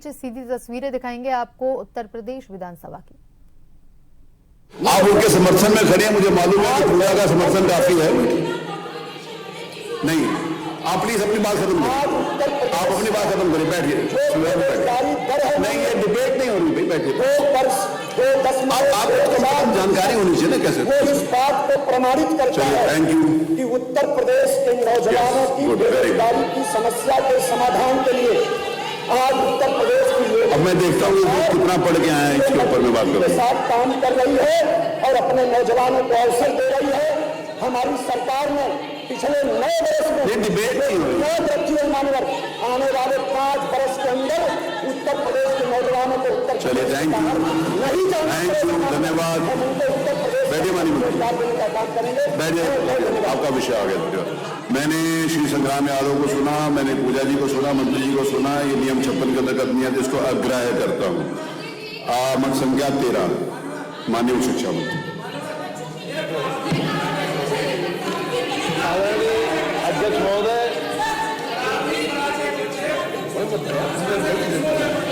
सीधी तस्वीरें दिखाएंगे आपको उत्तर प्रदेश विधानसभा की। आप उनके समर्थन में खड़े हैं, मुझे मालूम है कि पूजा का समर्थन काफी है। नहीं, आप प्लीज अपनी बात खत्म करें, आप अपनी बात खत्म करें, बैठिए। नहीं, ये डिबेट नहीं हो रही भाई, बैठिए। आप जानकारी होनी चाहिए ना कैसे वो इस बात को प्रमाणित करता है थैंक यू कि उत्तर प्रदेश के नौजवानों की बेरोजगारी की समस्या के समाधान के लिए आज उत्तर प्रदेश की अब मैं देखता हूँ कितना पढ़ के आए हैं, इसके ऊपर मैं बात के करूँ। साथ काम कर रही है और अपने नौजवानों को अवसर दे रही है। हमारी सरकार ने पिछले 9 वर्ष में डिबेट नहीं हो रही। रखी है मानवर आने वाले 5 वर्ष के अंदर उत्तर प्रदेश के नौजवानों को उत्तर चलिए, थैंक यू, नहीं थैंक यू, धन्यवाद। बैठिए मानी बैठिए, आपका विषय आ गया। मैंने श्री संग्राम यादव को सुना, मैंने पूजा जी को सुना, मंत्री जी को सुना। ये नियम 56 के अंतर्गत नहीं है, जिसको अग्राह्य करता हूँ। मत संख्या 13, माननीय उच्च शिक्षा मंत्री। अध्यक्ष महोदय,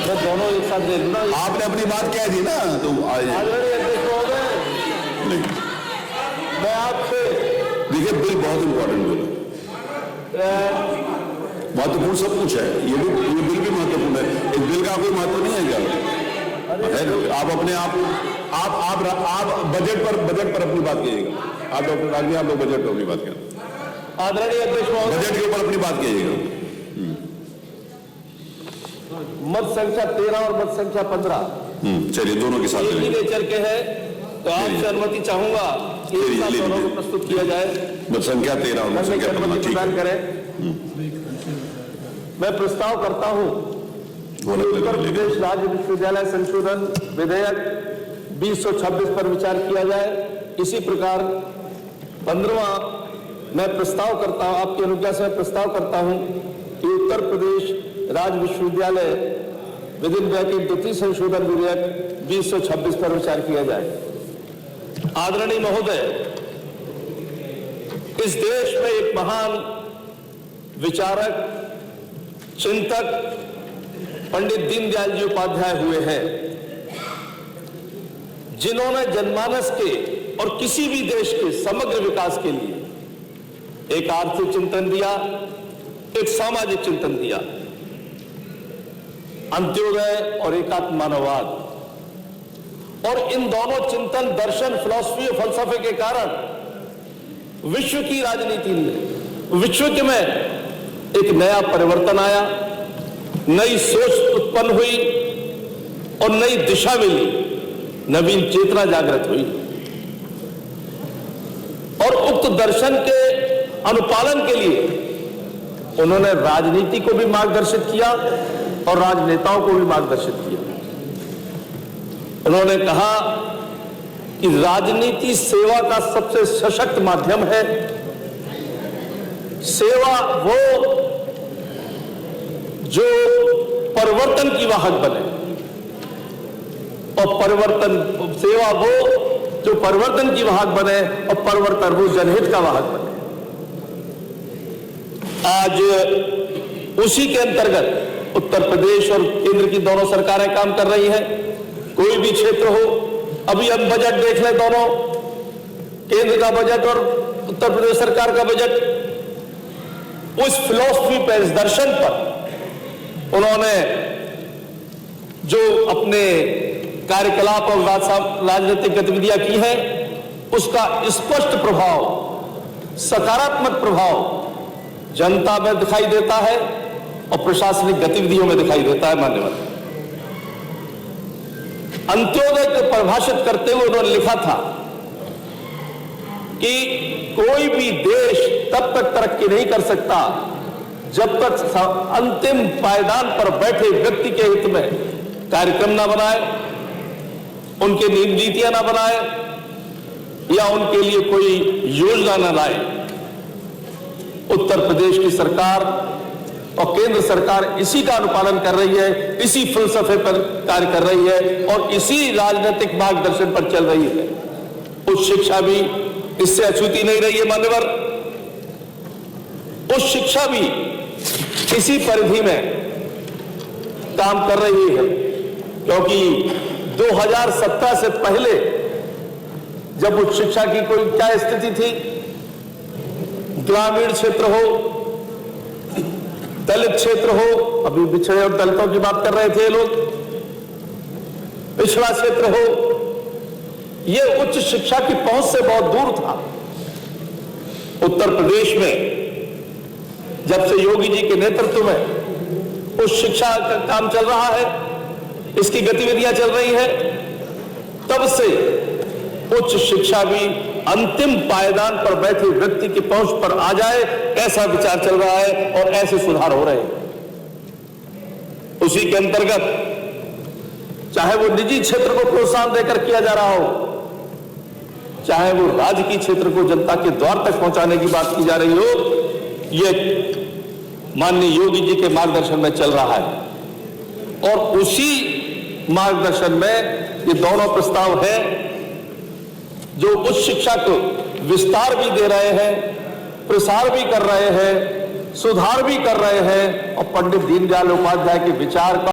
मैं दोनों एक साथ दे दूंगा। आपने अपनी बात कह दी ना, तो अध्यक्ष महोदय, मैं आपसे देखिए, बिल बहुत इंपॉर्टेंट बिल है, महत्वपूर्ण सब कुछ है। ये बिल भी महत्वपूर्ण है। इस बिल का कोई महत्व नहीं है क्या? आप अपने आप बजट पर अपनी बात कीजिएगा। आप डॉक्टर राजी, आप लोग बजट पर अपनी बात करें। आदरणीय अध्यक्ष महोदय, बजट के ऊपर अपनी बात कीजिएगा। मत संख्या 13 और मत संख्या 15 चलिए, दोनों के साथ एक ही नेचर के हैं, तो आपसे अनुमति चाहूंगा कि एक साथ दोनों को प्रस्तुत किया जाए। मत संख्या 13 और मत संख्या 15 प्रदान करें। मैं प्रस्ताव करता हूं उत्तर प्रदेश राज्य विश्वविद्यालय संशोधन विधेयक 2026 पर विचार किया जाए। इसी प्रकार 15वां मैं प्रस्ताव करता हूं, आपकी अनुज्ञा से प्रस्ताव करता हूं कि उत्तर प्रदेश राज्य विश्वविद्यालय विधिन ब्रैकेट द्वितीय संशोधन विधेयक 2026 पर विचार किया जाए। आदरणीय महोदय, इस देश में एक महान विचारक, चिंतक पंडित दीनदयाल जी उपाध्याय हुए हैं, जिन्होंने जनमानस के और किसी भी देश के समग्र विकास के लिए एक आर्थिक चिंतन दिया, एक सामाजिक चिंतन दिया, अंत्योदय और एकात्म मानववाद। और इन दोनों चिंतन, दर्शन, फिलॉसफी और फलसफे के कारण विश्व की राजनीति में, विश्व में एक नया परिवर्तन आया, नई सोच उत्पन्न हुई और नई दिशा मिली, नवीन चेतना जागृत हुई। और उक्त दर्शन के अनुपालन के लिए उन्होंने राजनीति को भी मार्गदर्शित किया और राजनेताओं को भी मार्गदर्शित किया। उन्होंने कहा कि राजनीति सेवा का सबसे सशक्त माध्यम है। सेवा वो जो परिवर्तन की वाहक बने, और सेवा वो जो परिवर्तन की वाहक बने और परिवर्तन वो जनहित का वाहक बने। आज उसी के अंतर्गत उत्तर प्रदेश और केंद्र की दोनों सरकारें काम कर रही हैं। कोई भी क्षेत्र हो, अभी हम बजट देख लें, दोनों केंद्र का बजट और उत्तर प्रदेश सरकार का बजट, उस फिलॉसफी पर, इस दर्शन पर उन्होंने जो अपने कार्यकलाप और राजनीतिक गतिविधियां की हैं, उसका स्पष्ट प्रभाव, सकारात्मक प्रभाव जनता में दिखाई देता है और प्रशासनिक गतिविधियों में दिखाई देता है। मान्यवर, अंत्योदय को परिभाषित करते हुए उन्होंने लिखा था कि कोई भी देश तब तक तरक्की नहीं कर सकता जब तक अंतिम पायदान पर बैठे व्यक्ति के हित में कार्यक्रम ना बनाए, उनके नीतियां ना बनाए या उनके लिए कोई योजना ना लाए। उत्तर प्रदेश की सरकार और केंद्र सरकार इसी का अनुपालन कर रही है, इसी फिलसफे पर कार्य कर रही है और इसी राजनीतिक मार्गदर्शन पर चल रही है। उच्च शिक्षा भी इससे अछूती नहीं रही है। मान्यवर, उच्च शिक्षा भी इसी परिधि में काम कर रही है, क्योंकि 2017 से पहले जब उच्च शिक्षा की कोई क्या स्थिति थी, ग्रामीण क्षेत्र हो, दलित क्षेत्र हो, अभी पिछड़े और दलितों की बात कर रहे थे लोग, पिछड़ा क्षेत्र हो, यह उच्च शिक्षा की पहुंच से बहुत दूर था। उत्तर प्रदेश में जब से योगी जी के नेतृत्व में उच्च शिक्षा का काम चल रहा है, इसकी गतिविधियां चल रही है, तब से उच्च शिक्षा भी अंतिम पायदान पर बैठे व्यक्ति की पहुंच पर आ जाए, ऐसा विचार चल रहा है और ऐसे सुधार हो रहे हैं। उसी के अंतर्गत चाहे वो निजी क्षेत्र को प्रोत्साहन देकर किया जा रहा हो, चाहे वो राजकीय क्षेत्र को जनता के द्वार तक पहुंचाने की बात की जा रही हो, ये माननीय योगी जी के मार्गदर्शन में चल रहा है। और उसी मार्गदर्शन में ये दोनों प्रस्ताव हैं जो उच्च शिक्षा को विस्तार भी दे रहे हैं, प्रसार भी कर रहे हैं, सुधार भी कर रहे हैं और पंडित दीनदयाल उपाध्याय के विचार का